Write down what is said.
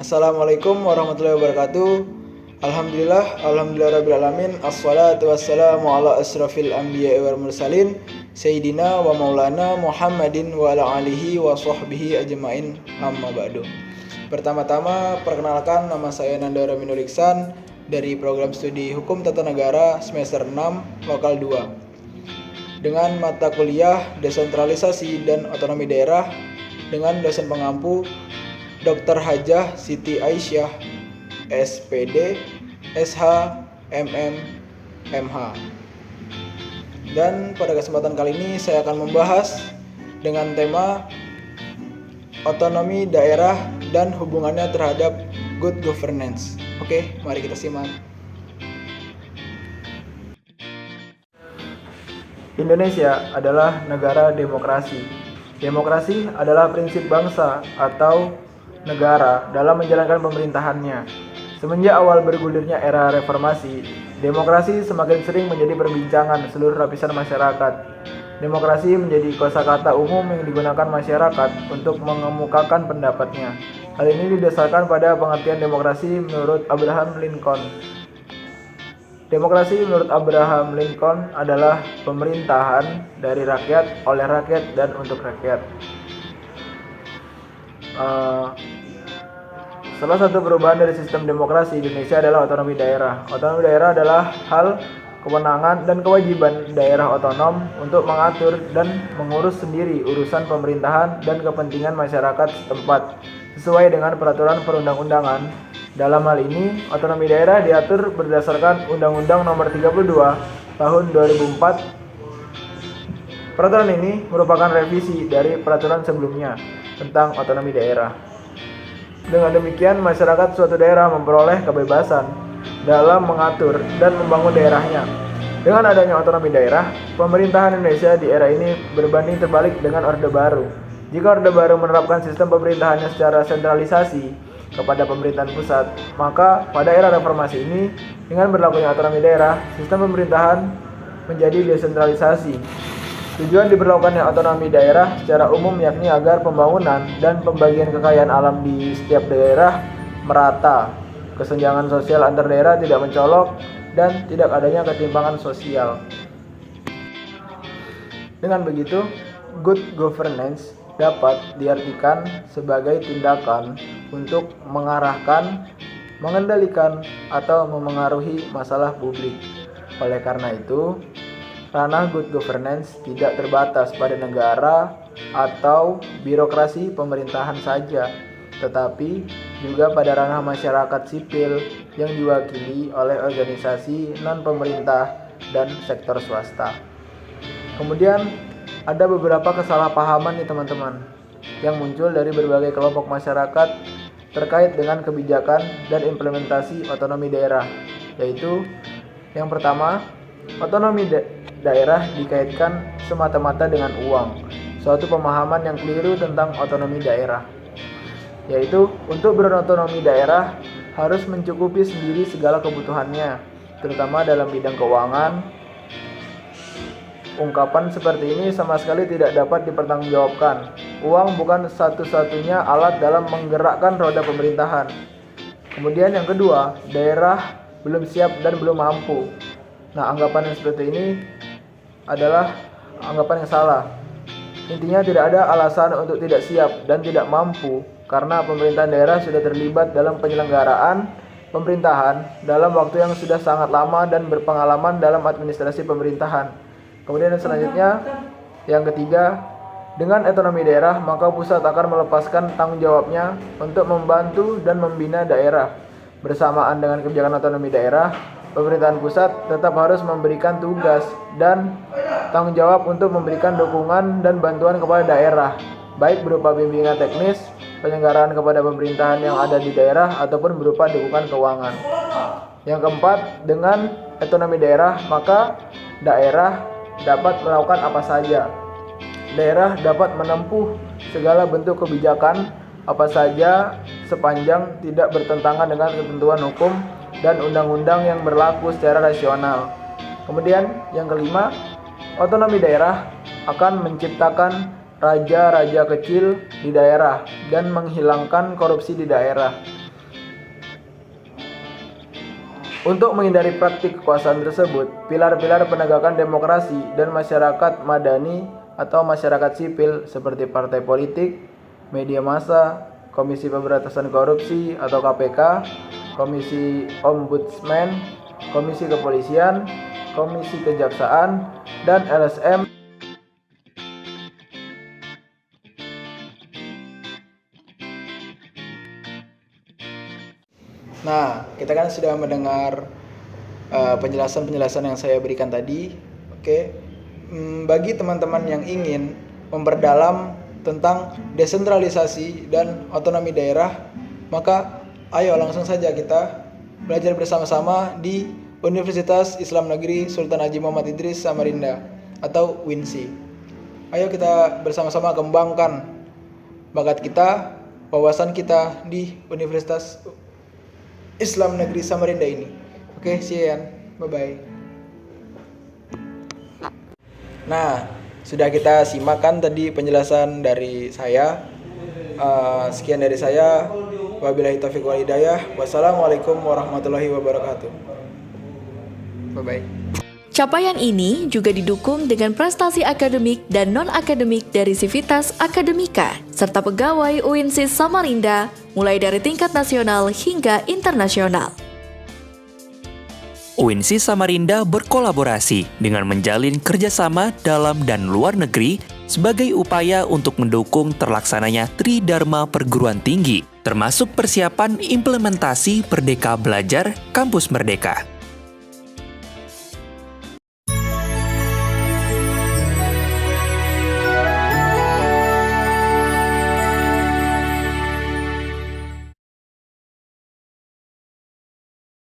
Assalamualaikum warahmatullahi wabarakatuh. Alhamdulillahirabbil alamin. Assalatu wassalamu ala asrafil anbiya'i wal mursalin Sayyidina wa maulana Muhammadin wa ala alihi wa sahbihi ajma'in, amma ba'du. Pertama-tama perkenalkan, nama saya Nandara Minur Iksan dari program studi Hukum Tata Negara semester 6 Lokal 2 dengan mata kuliah Desentralisasi dan Otonomi Daerah dengan dosen pengampu Dr. Hajah Siti Aisyah, SPD, SH, MM, MH. Dan pada kesempatan kali ini saya akan membahas dengan tema otonomi daerah dan hubungannya terhadap good governance. Oke, mari kita simak. Indonesia adalah negara demokrasi. Demokrasi adalah prinsip bangsa atau negara dalam menjalankan pemerintahannya. Semenjak awal bergulirnya era reformasi, demokrasi semakin sering menjadi perbincangan seluruh lapisan masyarakat. Demokrasi menjadi kosakata umum yang digunakan masyarakat untuk mengemukakan pendapatnya. Hal ini didasarkan pada pengertian demokrasi menurut Abraham Lincoln. Demokrasi menurut Abraham Lincoln adalah pemerintahan dari rakyat, oleh rakyat, dan untuk rakyat. Salah satu perubahan dari sistem demokrasi Indonesia adalah otonomi daerah. Otonomi daerah adalah hal, kewenangan, dan kewajiban daerah otonom untuk mengatur dan mengurus sendiri urusan pemerintahan dan kepentingan masyarakat setempat sesuai dengan peraturan perundang-undangan. Dalam hal ini, otonomi daerah diatur berdasarkan Undang-Undang Nomor 32 Tahun 2004. Peraturan ini merupakan revisi dari peraturan sebelumnya tentang otonomi daerah. Dengan demikian, masyarakat suatu daerah memperoleh kebebasan dalam mengatur dan membangun daerahnya. Dengan adanya otonomi daerah, pemerintahan Indonesia di era ini berbanding terbalik dengan Orde Baru. Jika Orde Baru menerapkan sistem pemerintahannya secara sentralisasi kepada pemerintahan pusat, maka pada era reformasi ini, dengan berlakunya otonomi daerah, sistem pemerintahan menjadi desentralisasi. Tujuan diberlakukannya otonomi daerah secara umum yakni agar pembangunan dan pembagian kekayaan alam di setiap daerah merata, kesenjangan sosial antar daerah tidak mencolok, dan tidak adanya ketimpangan sosial. Dengan begitu, good governance dapat diartikan sebagai tindakan untuk mengarahkan, mengendalikan, atau memengaruhi masalah publik. Oleh karena itu, ranah good governance tidak terbatas pada negara atau birokrasi pemerintahan saja, tetapi juga pada ranah masyarakat sipil yang diwakili oleh organisasi non-pemerintah dan sektor swasta. Kemudian ada beberapa kesalahpahaman nih teman-teman yang muncul dari berbagai kelompok masyarakat terkait dengan kebijakan dan implementasi otonomi daerah, yaitu yang pertama, otonomi daerah dikaitkan semata-mata dengan uang, suatu pemahaman yang keliru tentang otonomi daerah, yaitu untuk berotonomi daerah harus mencukupi sendiri segala kebutuhannya, terutama dalam bidang keuangan. Ungkapan seperti ini sama sekali tidak dapat dipertanggungjawabkan. Uang bukan satu-satunya alat dalam menggerakkan roda pemerintahan. Kemudian yang kedua, daerah belum siap dan belum mampu. Nah, anggapan yang seperti ini adalah anggapan yang salah. Intinya tidak ada alasan untuk tidak siap dan tidak mampu karena pemerintahan daerah sudah terlibat dalam penyelenggaraan pemerintahan dalam waktu yang sudah sangat lama dan berpengalaman dalam administrasi pemerintahan. Kemudian selanjutnya, yang ketiga, dengan otonomi daerah maka pusat akan melepaskan tanggung jawabnya untuk membantu dan membina daerah. Bersamaan dengan kebijakan otonomi daerah, pemerintahan pusat tetap harus memberikan tugas dan tanggung jawab untuk memberikan dukungan dan bantuan kepada daerah, baik berupa bimbingan teknis, penyelenggaraan kepada pemerintahan yang ada di daerah, ataupun berupa dukungan keuangan. Yang keempat, dengan otonomi daerah, maka daerah dapat melakukan apa saja. Daerah dapat menempuh segala bentuk kebijakan apa saja sepanjang tidak bertentangan dengan ketentuan hukum dan undang-undang yang berlaku secara rasional. Kemudian yang kelima, otonomi daerah akan menciptakan raja-raja kecil di daerah dan menghilangkan korupsi di daerah. Untuk menghindari praktik kekuasaan tersebut, pilar-pilar penegakan demokrasi dan masyarakat madani atau masyarakat sipil seperti partai politik, media massa, Komisi Pemberantasan Korupsi atau KPK, Komisi Ombudsman, Komisi Kepolisian, Komisi Kejaksaan, dan LSM. Nah, kita kan sudah mendengar penjelasan-penjelasan yang saya berikan tadi. Oke, bagi teman-teman yang ingin memperdalam tentang desentralisasi dan otonomi daerah, maka ayo langsung saja kita belajar bersama-sama di Universitas Islam Negeri Sultan Haji Muhammad Idris Samarinda atau UINSI. Ayo kita bersama-sama kembangkan bakat kita, wawasan kita di Universitas Islam Negeri Samarinda ini. Oke, see you. Bye-bye. Nah, sudah kita simakkan tadi penjelasan dari saya. Sekian dari saya. Wabillahi taufiq wal hidayah. Wassalamualaikum warahmatullahi wabarakatuh. Bye-bye. Capaian ini juga didukung dengan prestasi akademik dan non-akademik dari Civitas Akademika, serta pegawai UINSI Samarinda, mulai dari tingkat nasional hingga internasional. UINSI Samarinda berkolaborasi dengan menjalin kerjasama dalam dan luar negeri sebagai upaya untuk mendukung terlaksananya Tridharma Perguruan Tinggi, termasuk persiapan implementasi Merdeka Belajar Kampus Merdeka.